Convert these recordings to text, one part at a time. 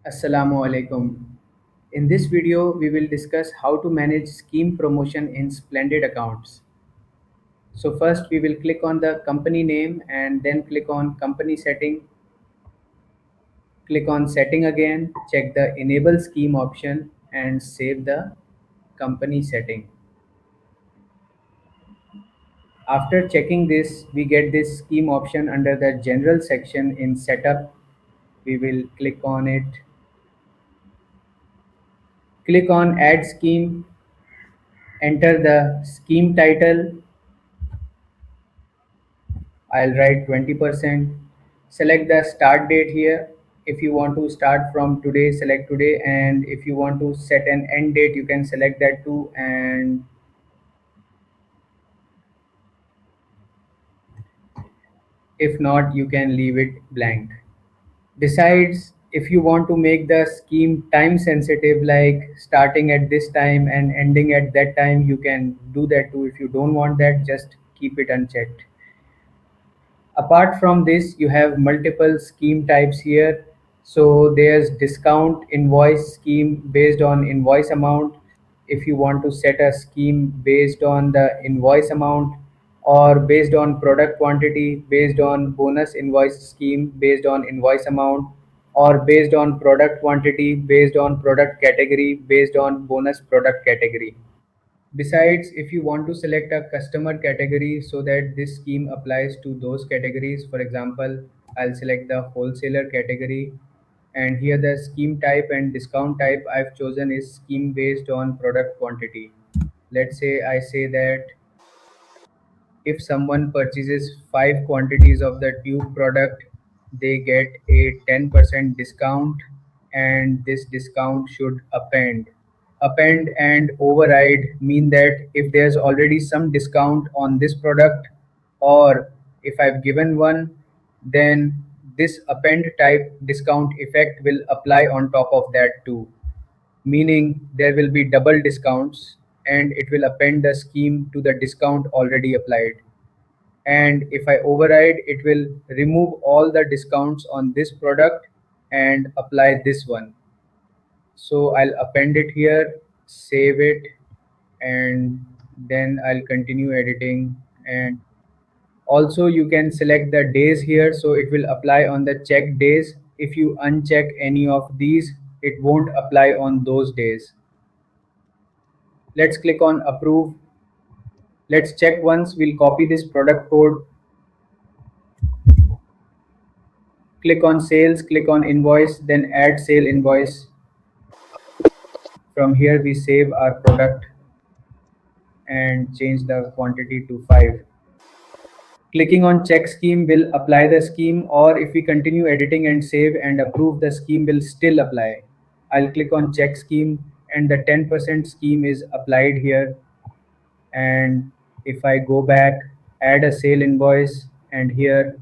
Assalamu alaikum. In this video, we will discuss how to manage scheme promotion in Splendid accounts. So first we will click on the company name and then click on company setting. Click on setting again, check the enable scheme option and save the company setting. After checking this, we get this scheme option under the general section in setup. We will click on it. Click on add scheme, enter the scheme title. I'll write 20%. Select the start date here. If you want to start from today, select today. And if you want to set an end date, you can select that too. And if not, you can leave it blank. Besides, if you want to make the scheme time sensitive, like starting at this time and ending at that time, you can do that too. If you don't want that, just keep it unchecked. Apart from this, you have multiple scheme types here. So there's discount invoice scheme based on invoice amount. If you want to set a scheme based on the invoice amount, or based on product quantity, based on bonus invoice scheme based on invoice amount, or based on product quantity, based on product category, based on bonus product category. Besides, if you want to select a customer category so that this scheme applies to those categories, for example, I'll select the wholesaler category, and here the scheme type and discount type I've chosen is scheme based on product quantity. Let's say I say that if someone purchases 5 quantities of the tube product, they get a 10% discount, and this discount should append. Append and override mean that if there's already some discount on this product, or if I've given one, then this append type discount effect will apply on top of that too, meaning there will be double discounts and it will append the scheme to the discount already applied. And if I override, it will remove all the discounts on this product and apply this one. So I'll append it here, save it, and then I'll continue editing. And also you can select the days here, so it will apply on the checked days. If you uncheck any of these, it won't apply on those days. Let's click on approve. Let's check once. We'll copy this product code, click on sales, click on invoice, then add sale invoice. From here we save our product and change the quantity to 5. Clicking on check scheme will apply the scheme, or if we continue editing and save and approve, the scheme will still apply. I'll click on check scheme and the 10% scheme is applied here. And if I go back, add a sale invoice, and here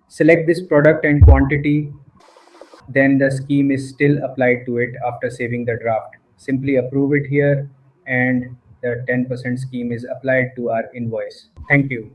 select this product and quantity, then the scheme is still applied to it after saving the draft. Simply approve it here and the 10% scheme is applied to our invoice. Thank you.